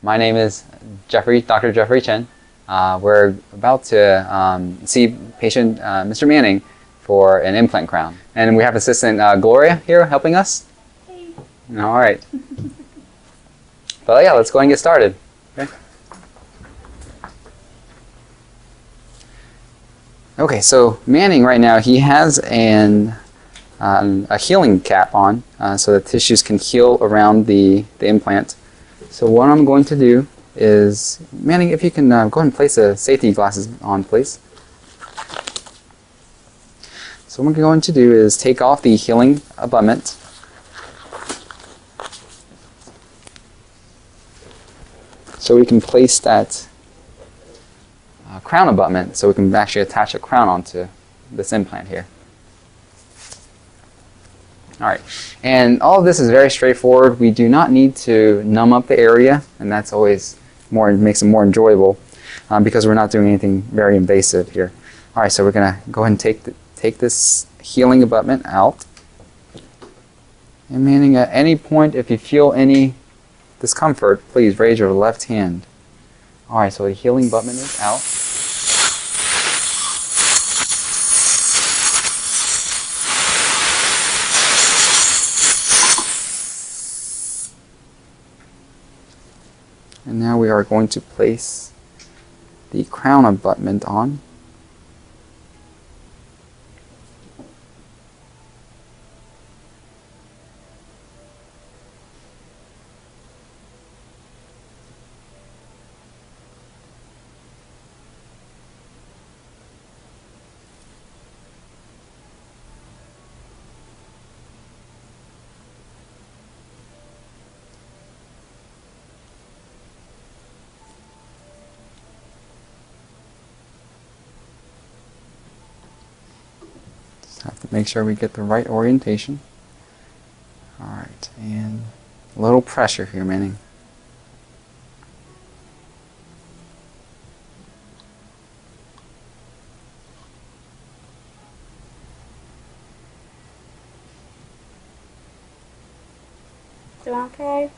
My name is Dr. Jeffrey Chen. We're about to see patient Mr. Manning for an implant crown. And we have assistant Gloria here helping us. Hey. All right. But yeah, let's go ahead and get started. Okay. Okay, so Manning right now, he has a healing cap on so the tissues can heal around the implant. So what I'm going to do is, Manning, if you can go ahead and place the safety glasses on, please. So what I'm going to do is take off the healing abutment. So we can place that crown abutment so we can actually attach a crown onto this implant here. All right, and all of this is very straightforward. We do not need to numb up the area, and that's always makes it more enjoyable because we're not doing anything very invasive here. All right, so we're gonna go ahead and take this healing abutment out. And Manning, at any point, if you feel any discomfort, please raise your left hand. All right, so the healing abutment is out. And now we are going to place the crown abutment on. Have to make sure we get the right orientation. All right, and a little pressure here, Manning. Doing okay?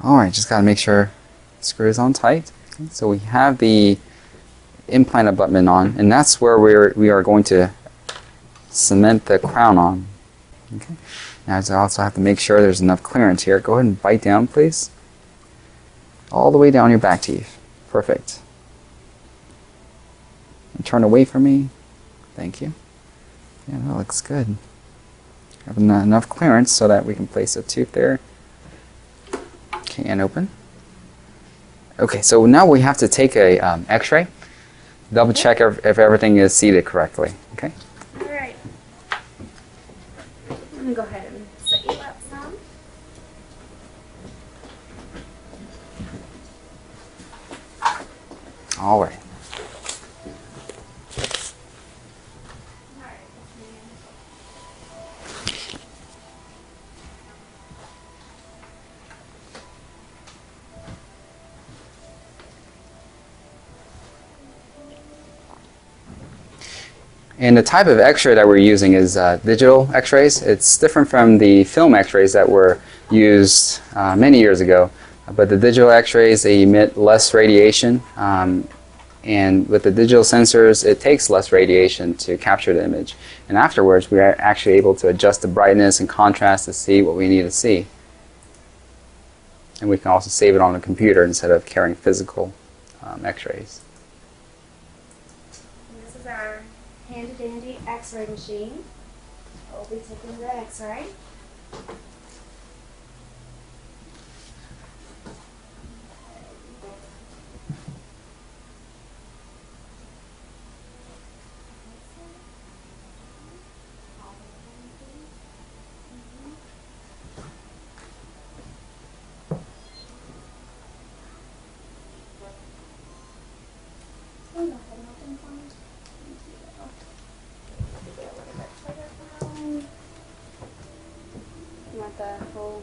All right, just got to make sure the screw is on tight. Okay, so we have the implant abutment on, and that's where we are going to cement the crown on. Okay. Now I also have to make sure there's enough clearance here. Go ahead and bite down, please. All the way down your back teeth. Perfect. And turn away from me. Thank you. Yeah, that looks good. Have enough clearance so that we can place a tooth there. Okay, and open. Okay, so now we have to take a x-ray. Double check if everything is seated correctly. Okay. All right. I'm going to go ahead and set you up some. All right. And the type of x-ray that we're using is digital x-rays. It's different from the film x-rays that were used many years ago. But the digital x-rays, they emit less radiation. And with the digital sensors, it takes less radiation to capture the image. And afterwards, we are actually able to adjust the brightness and contrast to see what we need to see. And we can also save it on a computer instead of carrying physical x-rays. This is our handy-dandy x-ray machine. We'll be taking the x-ray. want the whole.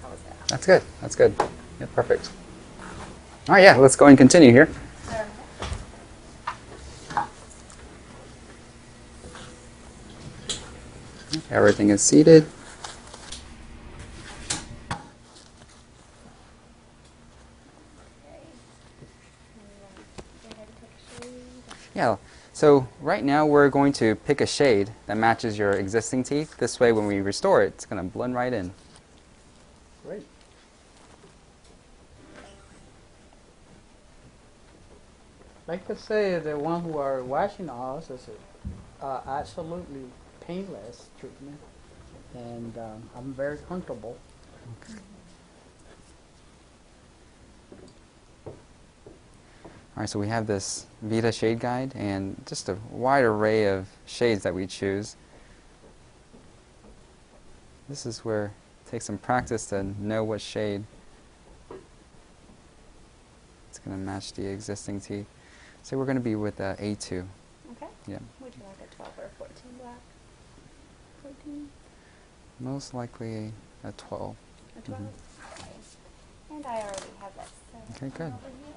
How was that? That's good. That's good. Yeah, perfect. All right, yeah, let's go and continue here. Everything is seated. Yeah, so right now we're going to pick a shade that matches your existing teeth. This way when we restore it, it's going to blend right in. Great. Like I say, the one who are watching us is absolutely painless treatment, and I'm very comfortable. Okay. All right, so we have this Vita shade guide and just a wide array of shades that we choose. This is where it takes some practice to know what shade it's going to match the existing teeth. So we're going to be with A2. Okay. Yeah. Would you like a 12 or a 14 black? 14? Most likely a 12. A 12? Okay. And I already have that set. Okay, good. Over here.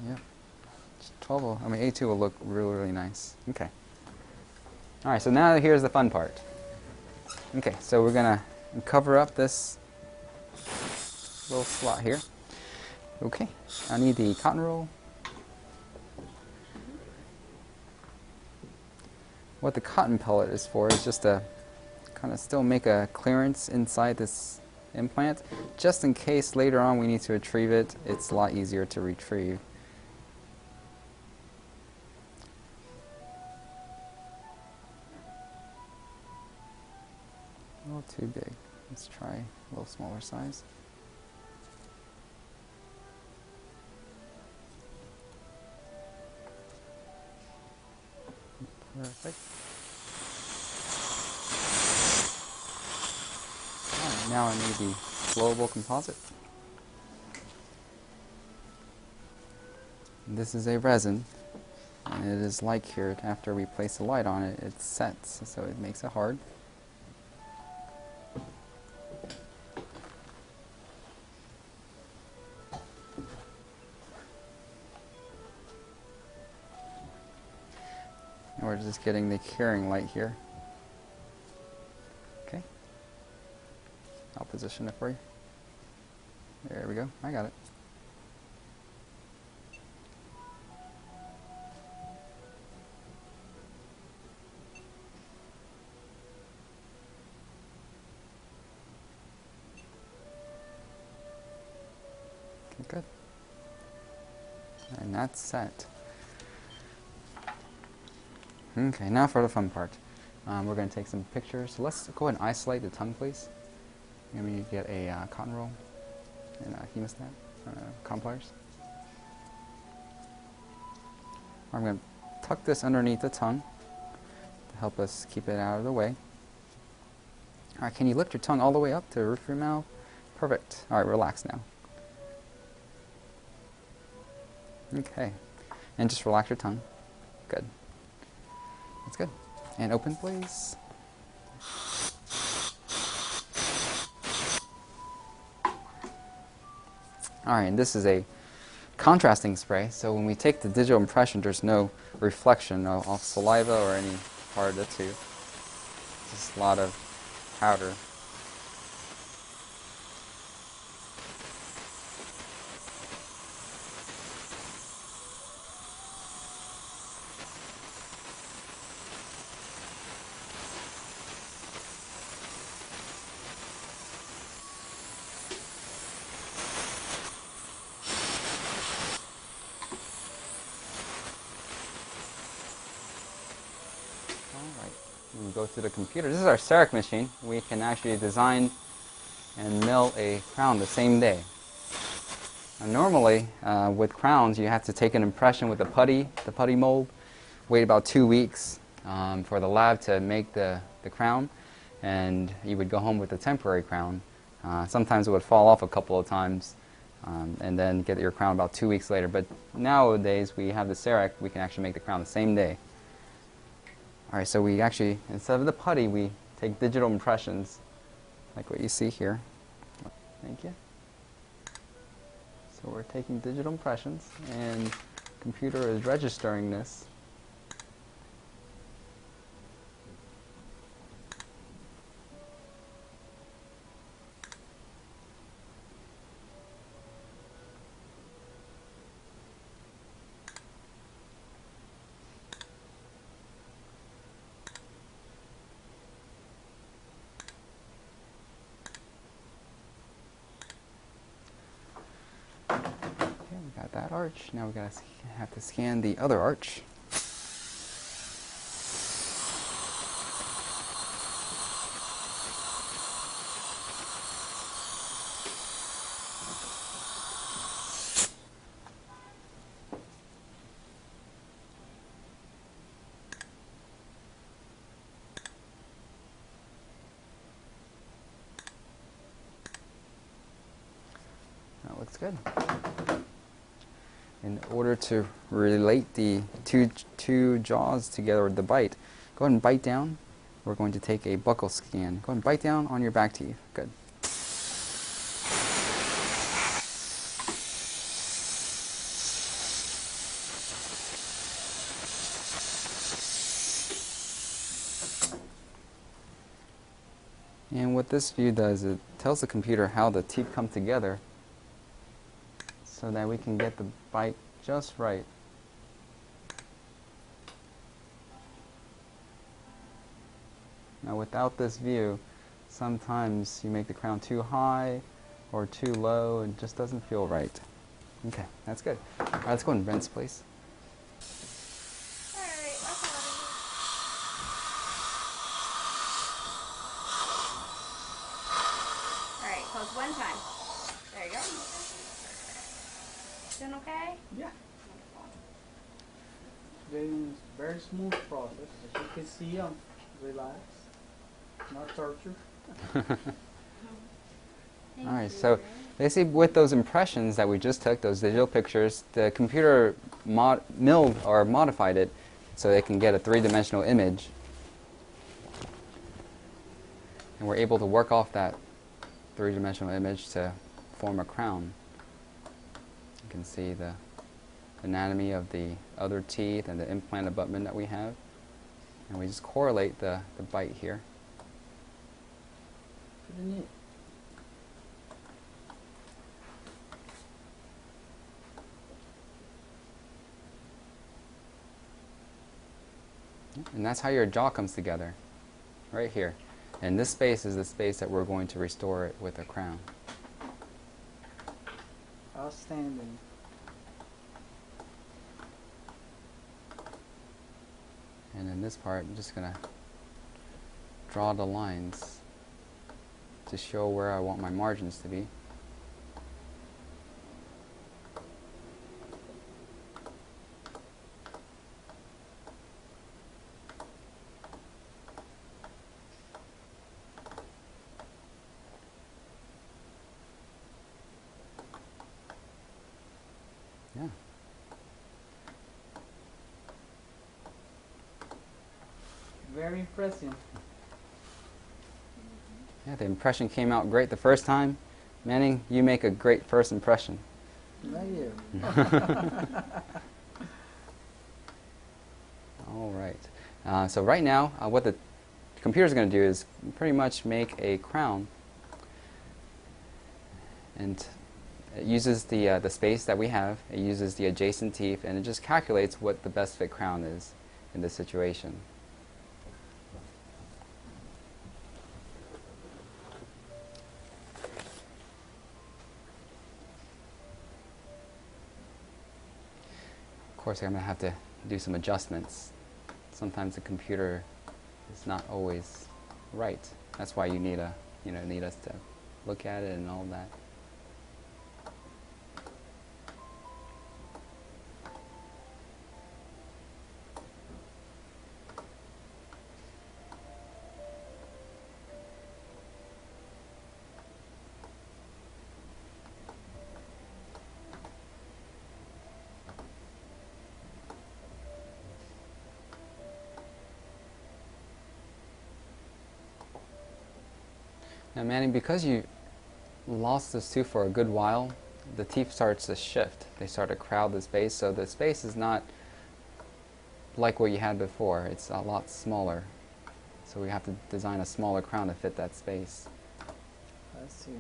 Yep. 12 will, I mean, A2 will look really, really nice. Okay. All right, so now here's the fun part. Okay, so we're going to cover up this little slot here. Okay, I need the cotton roll. What the cotton pellet is for is just to kind of still make a clearance inside this implant. Just in case later on we need to retrieve it, it's a lot easier to retrieve. A little too big. Let's try a little smaller size. Perfect. Alright, now I need the flowable composite. This is a resin, and it is light cured. After we place the light on it, it sets, so it makes it hard. And we're just getting the curing light here. Okay. I'll position it for you. There we go. I got it. Okay, good. And that's set. Okay, now for the fun part. We're going to take some pictures. So let's go ahead and isolate the tongue, please. And we get a cotton roll and a hemostat, cotton pliers. I'm going to tuck this underneath the tongue to help us keep it out of the way. All right, can you lift your tongue all the way up to the roof of your mouth? Perfect. All right, relax now. Okay, and just relax your tongue. Good. That's good. And open, please. All right, and this is a contrasting spray, so when we take the digital impression, there's no reflection of saliva or any part of the tooth. Just a lot of powder. We go to the computer. This is our CEREC machine. We can actually design and mill a crown the same day. Now, normally, with crowns, you have to take an impression with the putty mold, wait about 2 weeks for the lab to make the crown, and you would go home with a temporary crown. Sometimes it would fall off a couple of times, and then get your crown about 2 weeks later. But nowadays, we have the CEREC. We can actually make the crown the same day. All right, so we actually, instead of the putty, we take digital impressions, like what you see here. Thank you. So we're taking digital impressions, and the computer is registering this. Okay, we got that arch. Now we have to scan the other arch. That looks good. In order to relate the two jaws together with the bite, go ahead and bite down. We're going to take a buccal scan. Go ahead and bite down on your back teeth. Good. And what this view does, it tells the computer how the teeth come together so that we can get the bite just right. Now without this view, sometimes you make the crown too high or too low, and it just doesn't feel right. Okay, that's good. All right, let's go and rinse, please. Alright, that's all. Alright, close one time. There you go. Doing okay? Yeah. Very smooth process. As you can see, I'm relaxed. Not torture. All right, so basically with those impressions that we just took, those digital pictures, the computer milled or modified it so they can get a three-dimensional image. And we're able to work off that three-dimensional image to form a crown. You can see the anatomy of the other teeth and the implant abutment that we have. And we just correlate the bite here. Pretty neat. And that's how your jaw comes together, right here. And this space is the space that we're going to restore it with a crown. Outstanding. And in this part, I'm just going to draw the lines to show where I want my margins to be. Yeah. Very impressive. Yeah, the impression came out great the first time. Manning, you make a great first impression. Thank you. All right. So right now, what the computer is going to do is pretty much make a crown. And it uses the space that we have. It uses the adjacent teeth, and it just calculates what the best fit crown is in this situation. Of course, I'm going to have to do some adjustments. Sometimes the computer is not always right. That's why you need need us to look at it and all that. Now, Manny, because you lost this tooth for a good while, the teeth starts to shift. They start to crowd the space, so the space is not like what you had before. It's a lot smaller. So we have to design a smaller crown to fit that space. I see.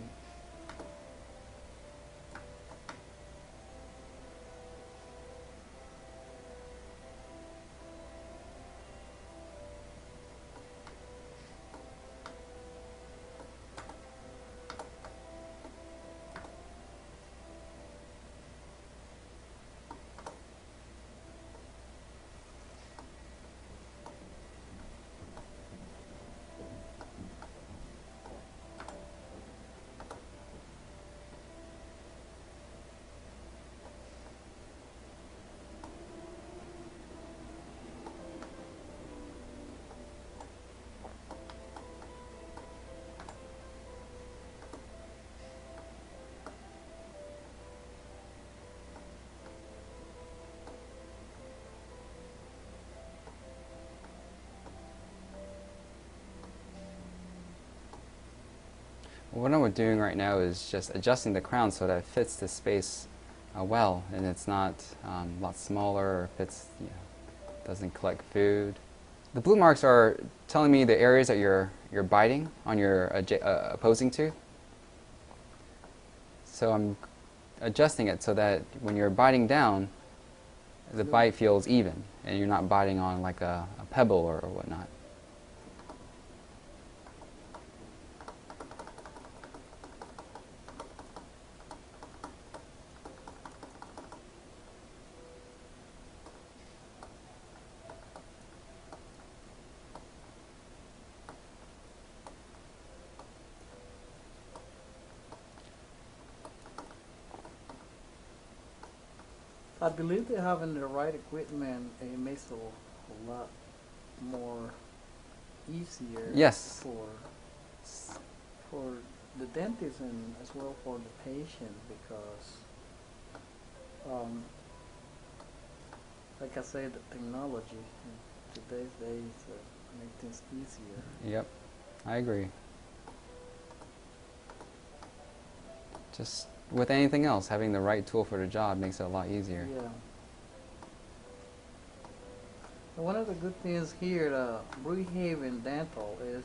What I'm doing right now is just adjusting the crown so that it fits the space well, and it's not a lot smaller or fits, doesn't collect food. The blue marks are telling me the areas that you're biting on your opposing tooth. So I'm adjusting it so that when you're biting down, the bite feels even, and you're not biting on like a pebble or whatnot. I believe that having the right equipment, it makes it a lot more easier. Yes. For the dentist and as well for the patient, because like I say, the technology in today's days make things easier. Yep, I agree. Just with anything else, having the right tool for the job makes it a lot easier. Yeah. And one of the good things here at Brookhaven Dental is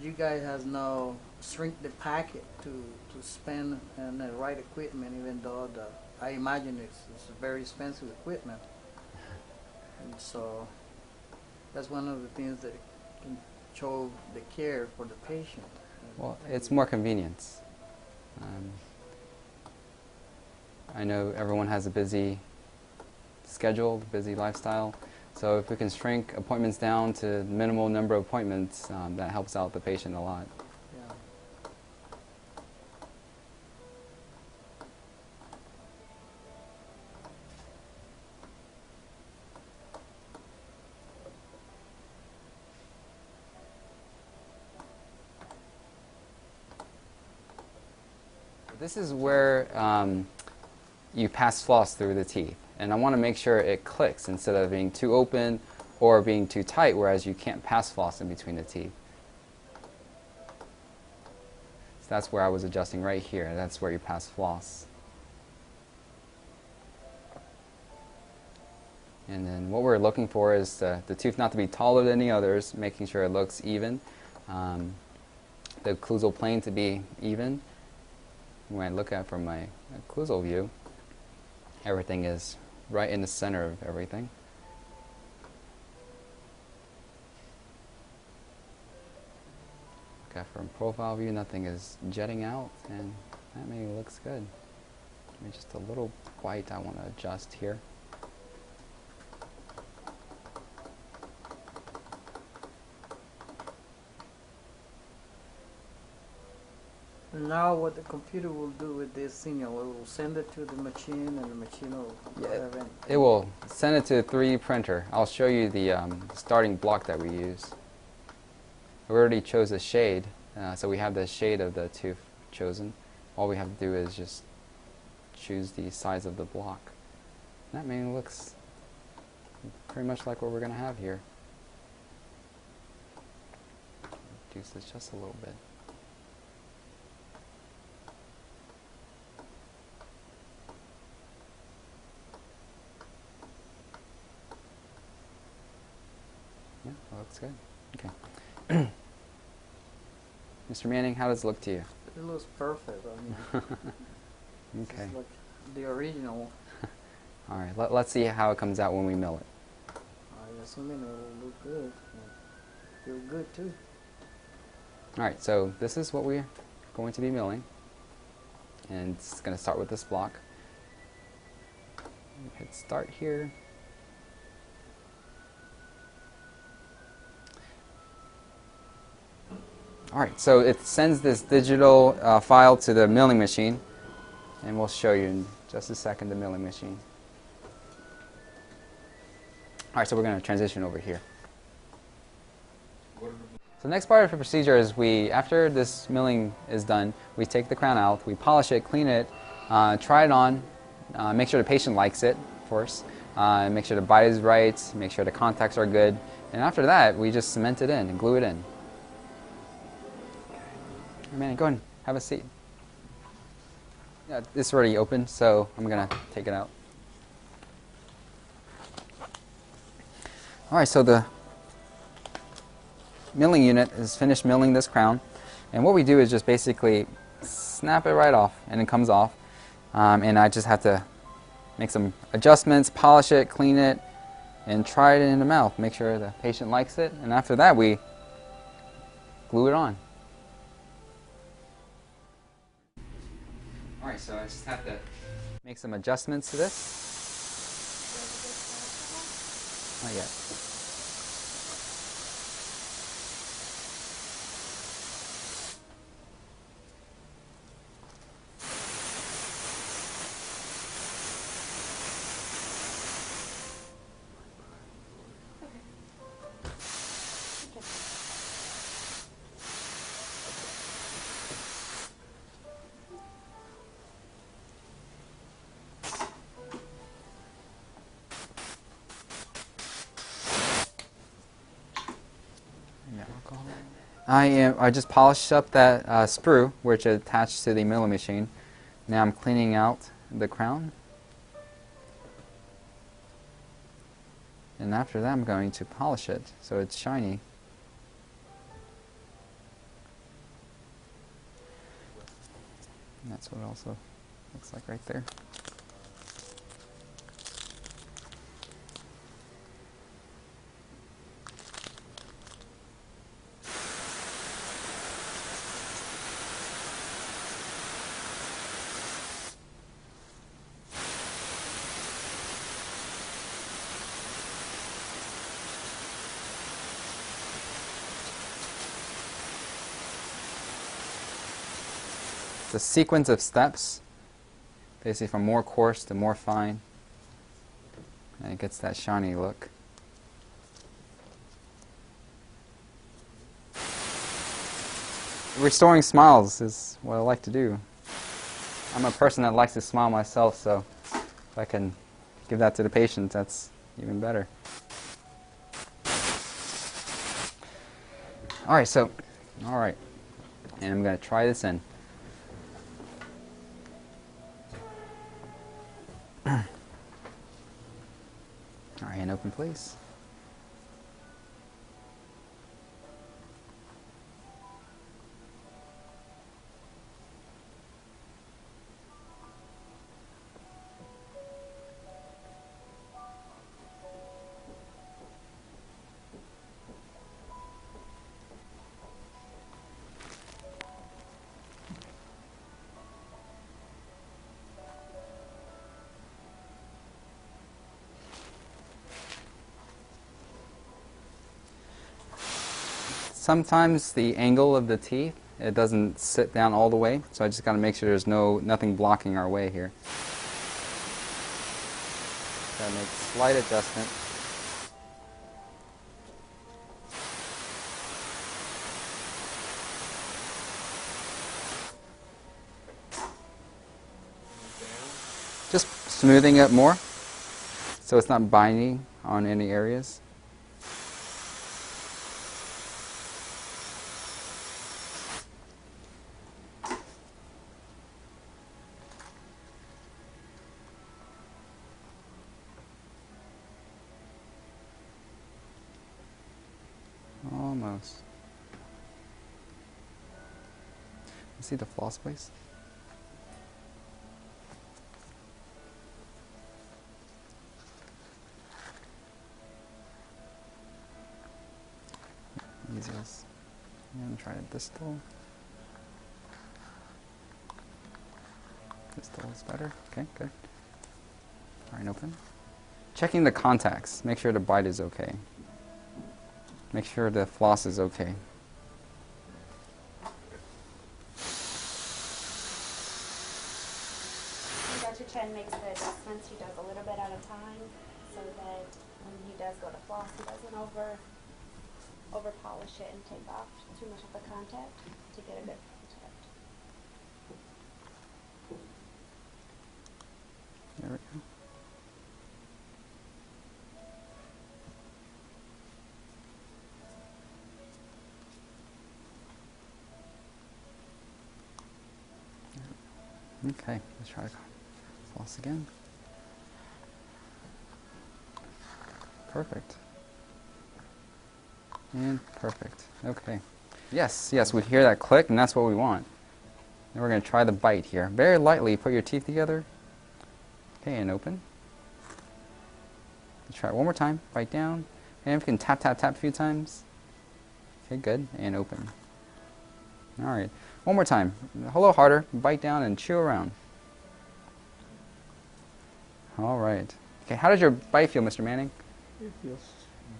you guys has now shrink the packet to spend on the right equipment, even though I imagine it's very expensive equipment. And so that's one of the things that can show the care for the patient. Well, it's more convenience. I know everyone has a busy schedule, busy lifestyle, so if we can shrink appointments down to minimal number of appointments, that helps out the patient a lot. Yeah. This is where you pass floss through the teeth, and I want to make sure it clicks instead of being too open or being too tight, whereas you can't pass floss in between the teeth. So that's where I was adjusting right here. That's where you pass floss. And then what we're looking for is the tooth not to be taller than the others, making sure it looks even. The occlusal plane to be even. When I look at it from my occlusal view, everything is right in the center of everything. Okay, from profile view, nothing is jetting out, and that maybe looks good. Maybe just a little white I want to adjust here. Now what the computer will do with this signal, it will send it to the machine, and the machine will have it. It will send it to a 3D printer. I'll show you the starting block that we use. We already chose a shade, so we have the shade of the tooth chosen. All we have to do is just choose the size of the block. That maybe looks pretty much like what we're going to have here. Reduce this just a little bit. Yeah, that looks good. Okay. Mr. Manning, how does it look to you? It looks perfect. I mean, Okay. it's like the original. All right, let's see how it comes out when we mill it. I assuming it will look good. And feel good too. All right, so this is what we're going to be milling. And it's going to start with this block. Hit start here. All right, so it sends this digital file to the milling machine. And we'll show you in just a second the milling machine. All right, so we're going to transition over here. So the next part of the procedure is after this milling is done, we take the crown out, we polish it, clean it, try it on, make sure the patient likes it, of course, make sure the bite is right, make sure the contacts are good, and after that, we just cement it in and glue it in. Okay. Man, go ahead and have a seat. Yeah, it's already open, so I'm going to take it out. All right, so the milling unit is finished milling this crown, and what we do is just basically snap it right off, and it comes off, and I just have to make some adjustments, polish it, clean it, and try it in the mouth, make sure the patient likes it, and after that we glue it on. All right, so I just have to make some adjustments to this. Not yet. I just polished up that sprue which is attached to the milling machine. Now I'm cleaning out the crown. And after that I'm going to polish it so it's shiny. And that's what it also looks like right there. It's a sequence of steps, basically from more coarse to more fine, and it gets that shiny look. Restoring smiles is what I like to do. I'm a person that likes to smile myself, so if I can give that to the patient, that's even better. All right, and I'm going to try this in. All right, hand open, please. Sometimes the angle of the teeth, it doesn't sit down all the way, so I just got to make sure there's nothing blocking our way here. Got to make a slight adjustment. Just smoothing it more so it's not binding on any areas. almost. Let's see the floss, please. Easiest. And try to distal. Distal is better. Okay, good. All right, open. Checking the contacts. Make sure the bite is okay. Make sure the floss is okay. Dr. Chen makes the adjustments. He does a little bit at a time so that when he does go to floss, he doesn't over polish it and take off too much of the contact to get a good contact. There we go. Okay, let's try to floss again. Perfect. And perfect. Okay. Yes, yes, we hear that click, and that's what we want. Then we're going to try the bite here. Very lightly, put your teeth together. Okay, and open. Let's try it one more time. Bite down. And if you can tap, tap, tap a few times. Okay, good. And open. All right. One more time. A little harder. Bite down and chew around. All right. Okay, how does your bite feel, Mr. Manning? It feels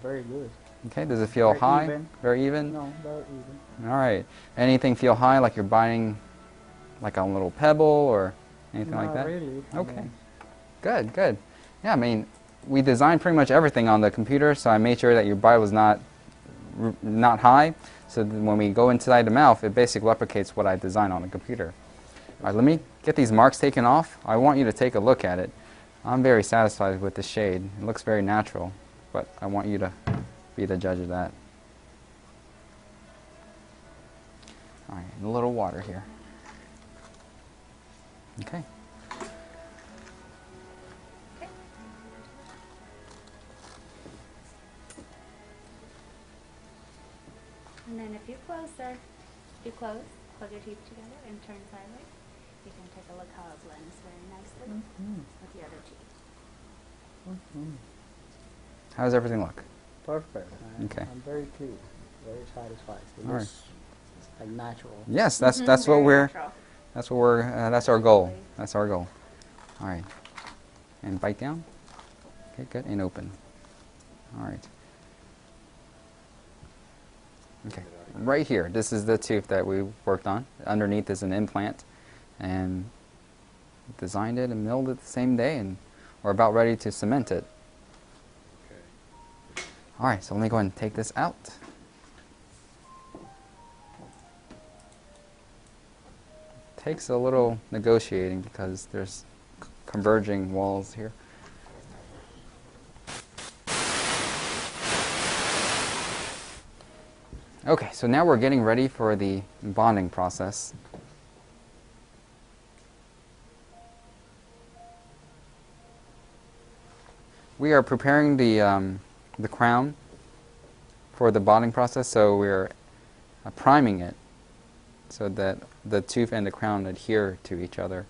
very good. Okay, does it feel Very high? even. Very even? No, very even. All right. Anything feel high, like you're biting like a little pebble or anything like that? Not really. Okay. Good, good. Yeah, I mean, we designed pretty much everything on the computer, so I made sure that your bite was not high. So that when we go inside the mouth, it basically replicates what I designed on the computer. All right, let me get these marks taken off. I want you to take a look at it. I'm very satisfied with the shade. It looks very natural, but I want you to be the judge of that. All right, a little water here. Okay. And then if you close your teeth together and turn sideways, you can take a look how it blends very nicely with the other teeth. How does everything look? Perfect. Okay. I'm very pleased, very satisfied. It All right. looks like natural. Yes, that's what Very we're natural. that's what we're that's our goal. That's our goal. All right. And bite down. Okay, good. And open. All right. Okay. Right here, this is the tooth that we worked on. Underneath is an implant, and designed it and milled it the same day, and we're about ready to cement it. Okay. All right, so let me go ahead and take this out. Takes a little negotiating because there's converging walls here. Okay, so now we're getting ready for the bonding process. We are preparing the crown for the bonding process, so we're priming it so that the tooth and the crown adhere to each other.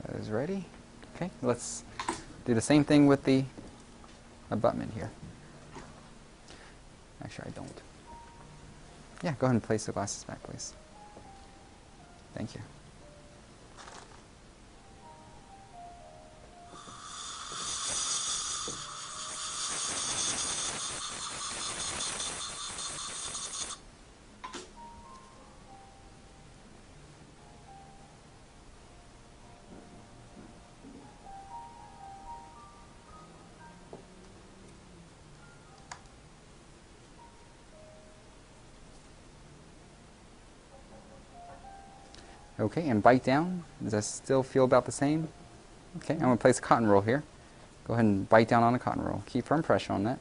That is ready. Okay, let's do the same thing with the abutment here. Actually, I don't. Yeah, go ahead and place the glasses back, please. Thank you. Okay, and bite down. Does that still feel about the same? Okay, I'm going to place a cotton roll here. Go ahead and bite down on a cotton roll. Keep firm pressure on that.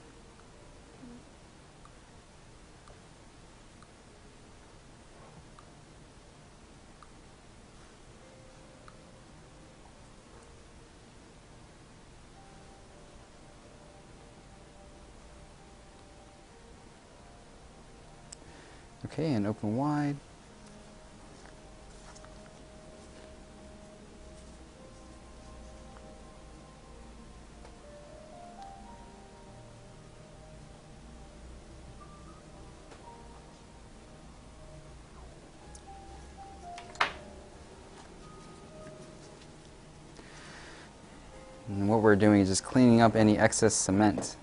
Okay, and open wide. And what we're doing is just cleaning up any excess cement.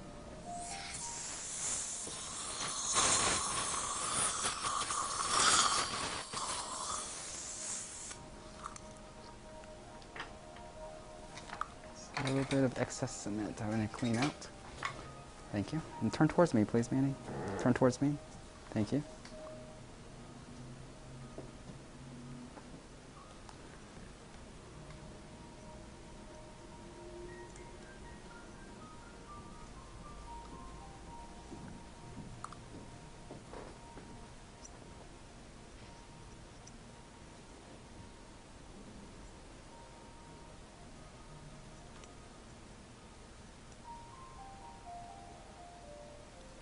A little bit of excess cement I'm going to clean out. Thank you. And turn towards me, please, Manny. Turn towards me. Thank you.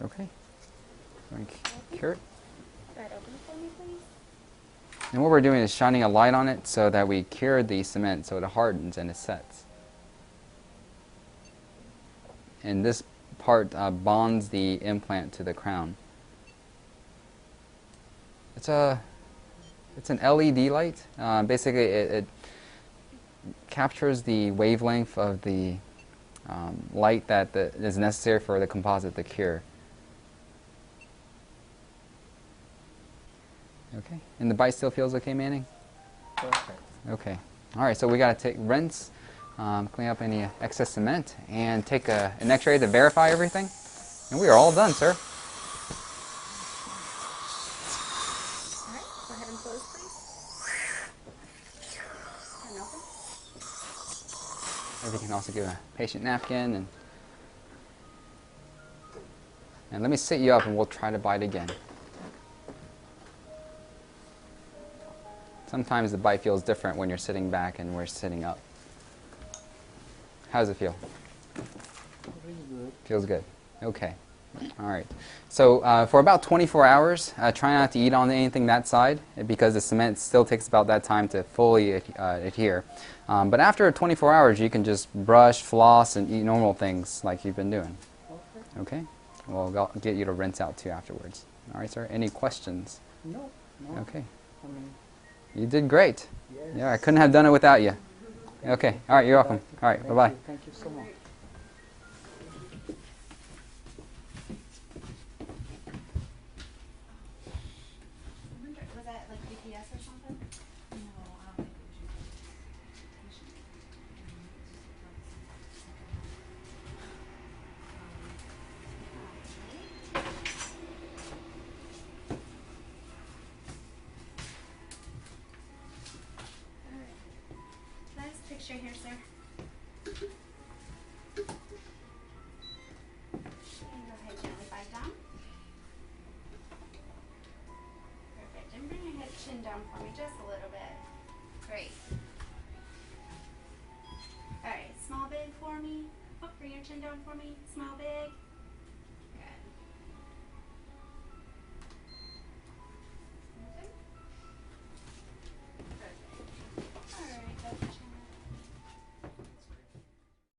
Okay. Cure it. That open for me, please. And what we're doing is shining a light on it so that we cure the cement so it hardens and it sets. And this part bonds the implant to the crown. It's an LED light. Basically, it captures the wavelength of the light that is necessary for the composite to cure. Okay, and the bite still feels okay, Manning? Perfect. Okay. All right, so we got to rinse, clean up any excess cement, and take an X-ray to verify everything. And we are all done, sir. All right, go ahead and close, please. Turn open. Maybe you can also give a patient napkin, and let me sit you up, and we'll try to bite again. Sometimes the bite feels different when you're sitting back and we're sitting up. How does it feel? Really good. Feels good. Okay. All right. So for about 24 hours, try not to eat on anything that side because the cement still takes about that time to fully adhere. But after 24 hours, you can just brush, floss, and eat normal things like you've been doing. Okay. Okay? We'll get you to rinse out too afterwards. All right, sir. Any questions? No. Okay. I mean, You did great. yes. Yeah, I couldn't have done it without you. Okay. All right, you're welcome. All right, bye-bye. Thank you so much. Was that like BPS or something? No, I don't think it was your Last picture here, sir. And go ahead, gently bite down. Perfect. And bring your head chin down for me just a little bit. Great. Alright, smile big for me. Oh, bring your chin down for me. Smile big.